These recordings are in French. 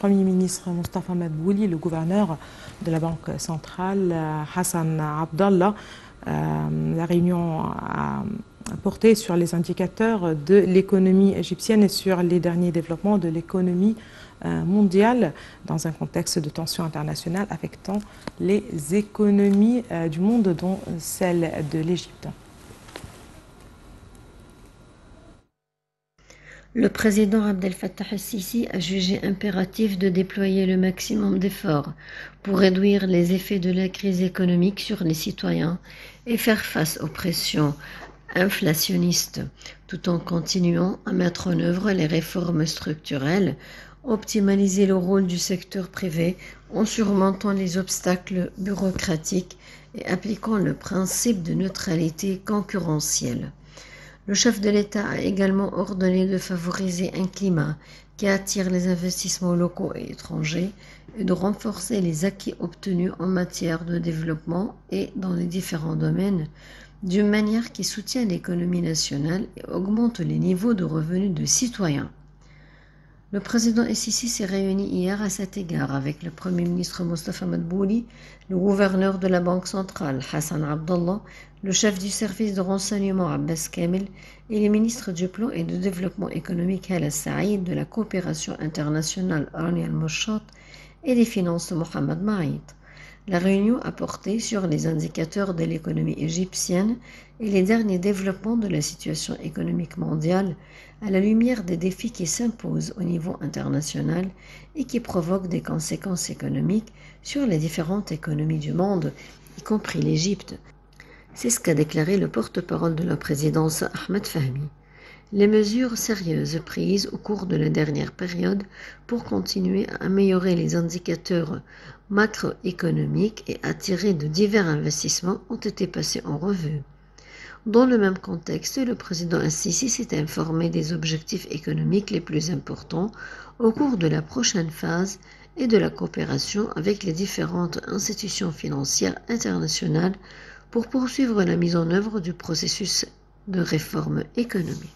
Premier ministre Mostafa Madbouli, le gouverneur de la Banque centrale Hassan Abdallah. La réunion a porté sur les indicateurs de l'économie égyptienne et sur les derniers développements de l'économie mondiale dans un contexte de tensions internationales affectant les économies du monde, dont celle de l'Égypte. Le président Abdel Fattah el-Sisi a jugé impératif de déployer le maximum d'efforts pour réduire les effets de la crise économique sur les citoyens et faire face aux pressions inflationnistes, tout en continuant à mettre en œuvre les réformes structurelles, optimaliser le rôle du secteur privé en surmontant les obstacles bureaucratiques et appliquant le principe de neutralité concurrentielle. Le chef de l'État a également ordonné de favoriser un climat qui attire les investissements locaux et étrangers et de renforcer les acquis obtenus en matière de développement et dans les différents domaines d'une manière qui soutient l'économie nationale et augmente les niveaux de revenus de citoyens. Le président el-Sisi s'est réuni hier à cet égard avec le Premier ministre Mostafa Madbouli, le gouverneur de la Banque centrale Hassan Abdallah, le chef du service de renseignement Abbas Kamel et les ministres du Plan et de développement économique Hala Saïd, de la coopération internationale Rani Al-Mouchat et des finances Mohamed Maït. La réunion a porté sur les indicateurs de l'économie égyptienne et les derniers développements de la situation économique mondiale à la lumière des défis qui s'imposent au niveau international et qui provoquent des conséquences économiques sur les différentes économies du monde, y compris l'Égypte. C'est ce qu'a déclaré le porte-parole de la présidence Ahmed Fahmy. Les mesures sérieuses prises au cours de la dernière période pour continuer à améliorer les indicateurs macroéconomiques et attirer de divers investissements ont été passées en revue. Dans le même contexte, le président el-Sisi s'est informé des objectifs économiques les plus importants au cours de la prochaine phase et de la coopération avec les différentes institutions financières internationales pour poursuivre la mise en œuvre du processus de réforme économique.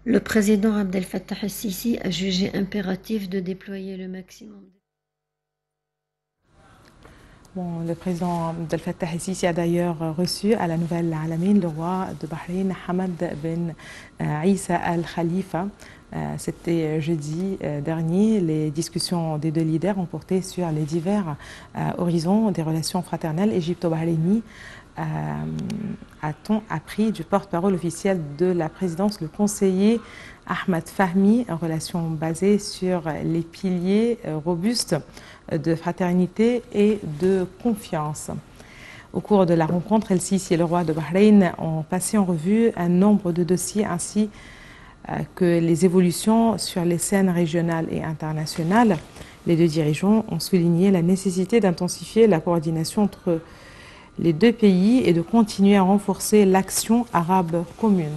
Le président Abdel Fattah el-Sisi a jugé impératif de déployer le maximum. Le président Abdel Fattah el-Sisi a d'ailleurs reçu à la Nouvelle Alamine le roi de Bahreïn, Hamad Ben Issa Al Khalifa. C'était jeudi dernier. Les discussions des deux leaders ont porté sur les divers horizons des relations fraternelles égypto-bahreïnies. A-t-on appris du porte-parole officiel de la présidence, le conseiller Ahmed Fahmy, en relation basée sur les piliers robustes de fraternité et de confiance. Au cours de la rencontre, el-Sisi et le roi de Bahreïn ont passé en revue un nombre de dossiers ainsi que les évolutions sur les scènes régionales et internationales. Les deux dirigeants ont souligné la nécessité d'intensifier la coordination entre les deux pays et de continuer à renforcer l'action arabe commune.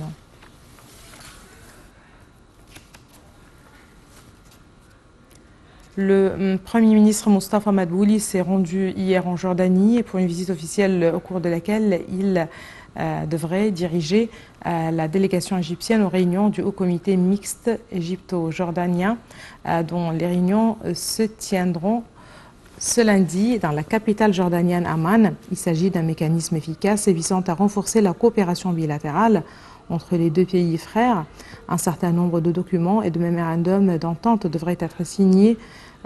Le Premier ministre Mostafa Madbouli s'est rendu hier en Jordanie pour une visite officielle au cours de laquelle il devrait diriger la délégation égyptienne aux réunions du Haut Comité mixte égypto-jordanien, dont les réunions se tiendront ce lundi dans la capitale jordanienne Amman. Il s'agit d'un mécanisme efficace et visant à renforcer la coopération bilatérale entre les deux pays frères. Un certain nombre de documents et de mémorandums d'entente devraient être signés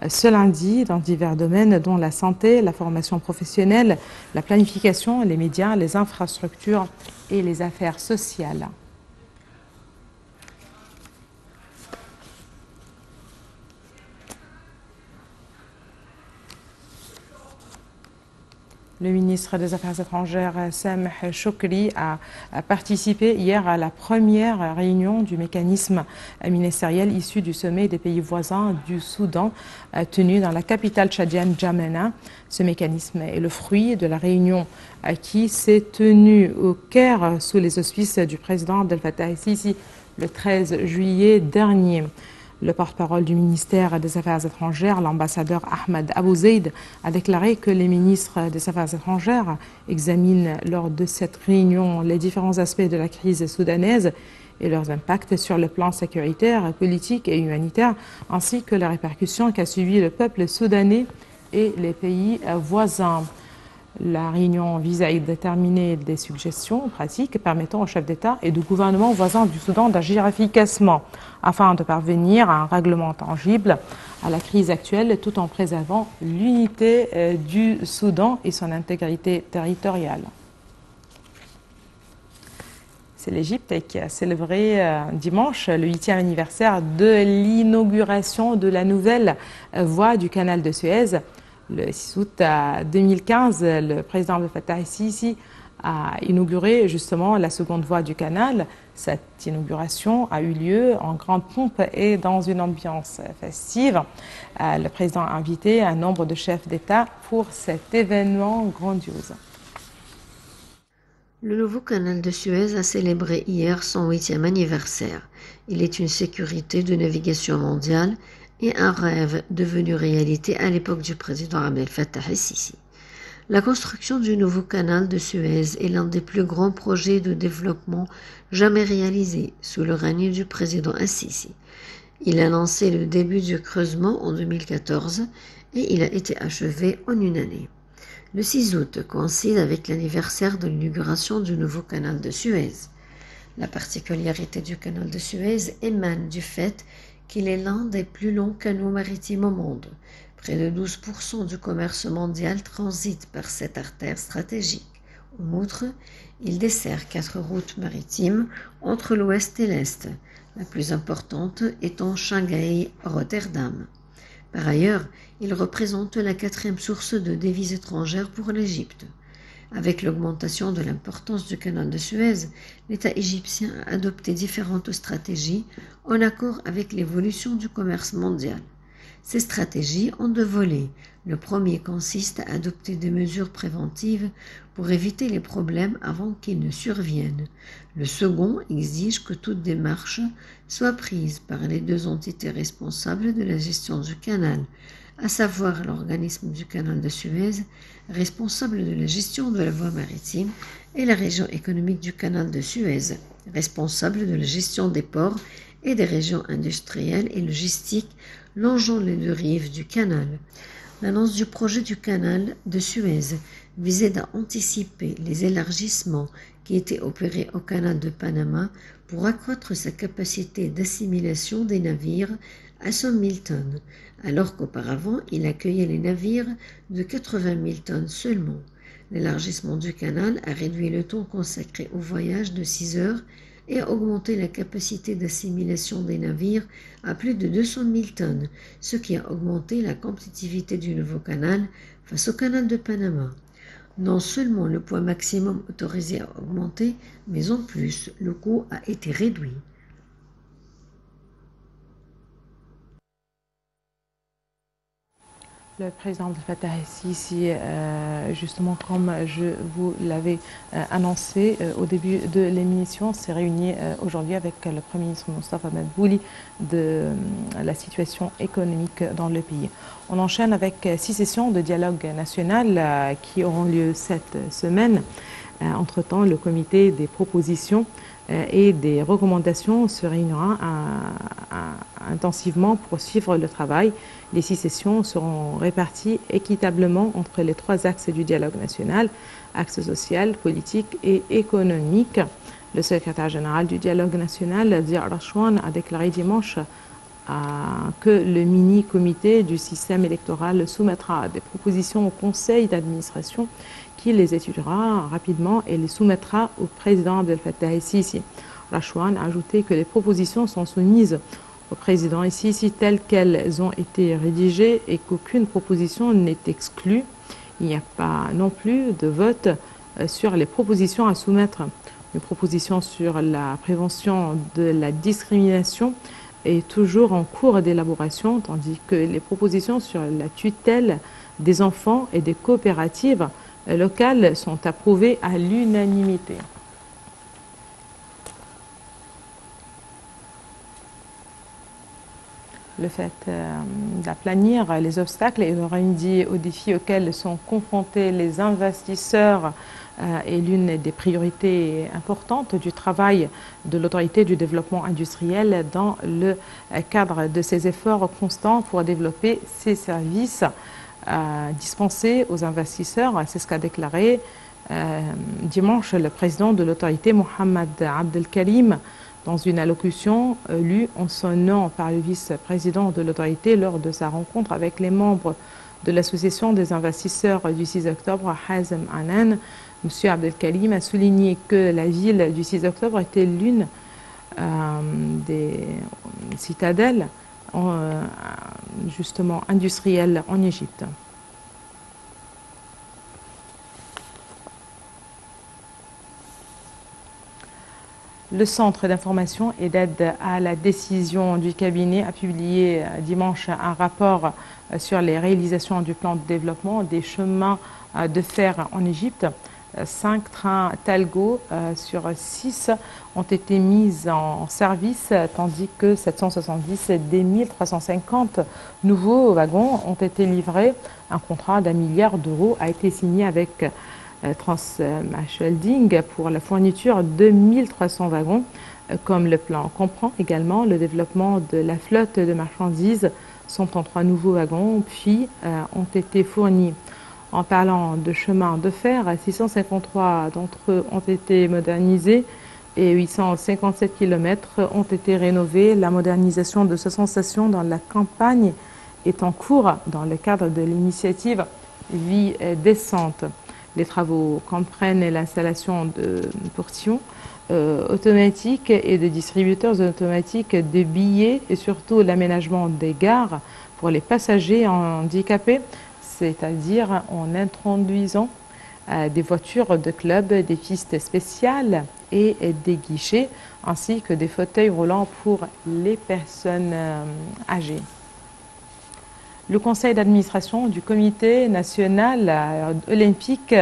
ce lundi dans divers domaines dont la santé, la formation professionnelle, la planification, les médias, les infrastructures et les affaires sociales. Le ministre des Affaires étrangères, Sameh Choukri, a participé hier à la première réunion du mécanisme ministériel issu du sommet des pays voisins du Soudan, tenu dans la capitale tchadienne N'Djamena. Ce mécanisme est le fruit de la réunion qui s'est tenue au Caire sous les auspices du président Abdel Fattah el-Sisi le 13 juillet dernier. Le porte-parole du ministère des Affaires étrangères, l'ambassadeur Ahmed Abou Zeid, a déclaré que les ministres des Affaires étrangères examinent lors de cette réunion les différents aspects de la crise soudanaise et leurs impacts sur le plan sécuritaire, politique et humanitaire, ainsi que les répercussions qu'a subi le peuple soudanais et les pays voisins. La réunion vise à déterminer des suggestions pratiques permettant aux chefs d'État et de gouvernement voisins du Soudan d'agir efficacement afin de parvenir à un règlement tangible à la crise actuelle tout en préservant l'unité du Soudan et son intégrité territoriale. C'est l'Égypte qui a célébré dimanche le 8e anniversaire de l'inauguration de la nouvelle voie du canal de Suez. Le 6 août 2015, le président Abdel Fattah el-Sisi a inauguré justement la seconde voie du canal. Cette inauguration a eu lieu en grande pompe et dans une ambiance festive. Le président a invité un nombre de chefs d'État pour cet événement grandiose. Le nouveau canal de Suez a célébré hier son 8e anniversaire. Il est une sécurité de navigation mondiale et un rêve devenu réalité à l'époque du président Abdel Fattah el-Sisi. La construction du nouveau canal de Suez est l'un des plus grands projets de développement jamais réalisés sous le règne du président el-Sisi. Il a lancé le début du creusement en 2014 et il a été achevé en une année. Le 6 août coïncide avec l'anniversaire de l'inauguration du nouveau canal de Suez. La particularité du canal de Suez émane du fait qu'il est l'un des plus longs canaux maritimes au monde. Près de 12% du commerce mondial transite par cette artère stratégique. En outre, il dessert 4 routes maritimes entre l'ouest et l'est, la plus importante étant Shanghai-Rotterdam. Par ailleurs, il représente la 4e source de devises étrangères pour l'Égypte. Avec l'augmentation de l'importance du canal de Suez, l'État égyptien a adopté différentes stratégies en accord avec l'évolution du commerce mondial. Ces stratégies ont 2 volets. Le premier consiste à adopter des mesures préventives pour éviter les problèmes avant qu'ils ne surviennent. Le second exige que toute démarche soit prise par les 2 entités responsables de la gestion du canal, à savoir l'organisme du canal de Suez, responsable de la gestion de la voie maritime, et la région économique du canal de Suez, responsable de la gestion des ports et des régions industrielles et logistiques longeant les 2 rives du canal. L'annonce du projet du canal de Suez visait à anticiper les élargissements qui étaient opérés au canal de Panama pour accroître sa capacité d'assimilation des navires à 100 000 tonnes, alors qu'auparavant il accueillait les navires de 80 000 tonnes seulement. L'élargissement du canal a réduit le temps consacré au voyage de 6 heures et a augmenté la capacité d'assimilation des navires à plus de 200 000 tonnes, ce qui a augmenté la compétitivité du nouveau canal face au canal de Panama. Non seulement le poids maximum autorisé a augmenté, mais en plus le coût a été réduit. Le président Abdel Fattah el-Sisi, justement comme je vous l'avais annoncé au début de l'émission, s'est réuni aujourd'hui avec le Premier ministre Moustapha Madbouli de la situation économique dans le pays. On enchaîne avec 6 sessions de dialogue national qui auront lieu cette semaine. Entre-temps, le comité des propositions et des recommandations se réunira intensivement pour suivre le travail. Les 6 sessions seront réparties équitablement entre les 3 axes du dialogue national, axe social, politique et économique. Le secrétaire général du dialogue national, Ziad Rachouane, a déclaré dimanche que le mini-comité du système électoral soumettra des propositions au conseil d'administration qui les étudiera rapidement et les soumettra au président Abdel Fattah el-Sisi. Rachouane a ajouté que les propositions sont soumises au président el-Sisi telles qu'elles ont été rédigées et qu'aucune proposition n'est exclue. Il n'y a pas non plus de vote sur les propositions à soumettre. Une proposition sur la prévention de la discrimination est toujours en cours d'élaboration, tandis que les propositions sur la tutelle des enfants et des coopératives locales sont approuvées à l'unanimité. le fait d'aplanir les obstacles et de remédier aux défis auxquels sont confrontés les investisseurs est l'une des priorités importantes du travail de l'autorité du développement industriel dans le cadre de ses efforts constants pour développer ses services dispensés aux investisseurs. C'est ce qu'a déclaré dimanche le président de l'autorité Mohamed Abdelkarim dans une allocution lue en son nom par le vice-président de l'autorité lors de sa rencontre avec les membres de l'association des investisseurs du 6 octobre, Hazem Anan. M. Abdelkarim a souligné que la ville du 6 octobre était l'une des citadelles justement industrielles en Égypte. Le Centre d'information et d'aide à la décision du cabinet a publié dimanche un rapport sur les réalisations du plan de développement des chemins de fer en Égypte. 5 trains Talgo sur 6 ont été mis en service, tandis que 770 des 1350 nouveaux wagons ont été livrés. Un contrat d'1 milliard d'euros a été signé avec Transmashholding pour la fourniture de 1300 wagons, comme le plan comprend également le développement de la flotte de marchandises. 133 nouveaux wagons puis ont été fournis. En parlant de chemins de fer, 653 d'entre eux ont été modernisés et 857 km ont été rénovés. La modernisation de 60 stations dans la campagne est en cours dans le cadre de l'initiative Vie décente. Les travaux comprennent l'installation de portions automatiques et de distributeurs automatiques de billets et surtout l'aménagement des gares pour les passagers handicapés, c'est-à-dire en introduisant des voitures de club, des pistes spéciales et des guichets, ainsi que des fauteuils roulants pour les personnes âgées. Le conseil d'administration du Comité national olympique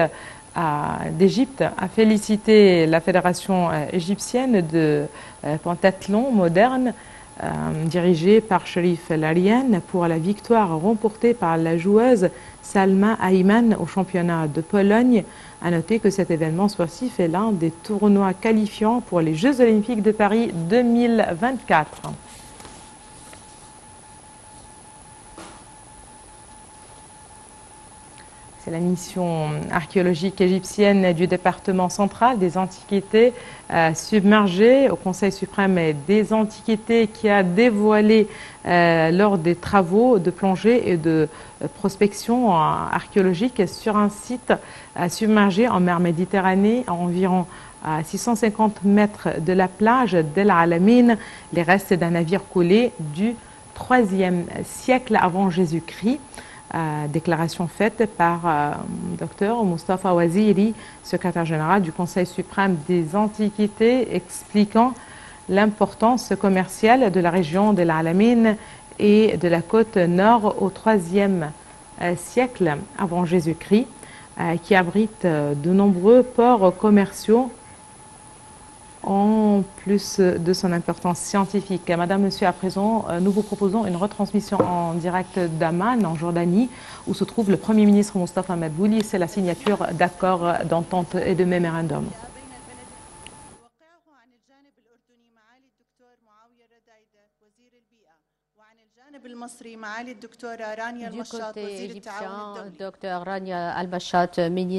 d'Égypte a félicité la fédération égyptienne de pentathlon moderne dirigée par Sherif Larian pour la victoire remportée par la joueuse Salma Ayman au championnat de Pologne. À noter que cet événement sportif est l'un des tournois qualifiants pour les Jeux olympiques de Paris 2024. C'est la mission archéologique égyptienne du département central des Antiquités submergées au Conseil suprême des Antiquités qui a dévoilé lors des travaux de plongée et de prospection archéologique sur un site submergé en mer Méditerranée à environ 650 mètres de la plage d'El Alamein, les restes d'un navire coulé du IIIe siècle avant Jésus-Christ. Déclaration faite par Dr Mustafa Waziri, secrétaire général du Conseil suprême des Antiquités, expliquant l'importance commerciale de la région d'El Alamein et de la côte nord au IIIe siècle avant Jésus-Christ, qui abrite de nombreux ports commerciaux en plus de son importance scientifique. Madame, Monsieur, à présent, nous vous proposons une retransmission en direct d'Amman, en Jordanie, où se trouve le Premier ministre Mostafa Madbouli. C'est la signature d'accords d'entente et de mémorandum. Du côté égyptien, Dr Rania Al-Bashat, ministre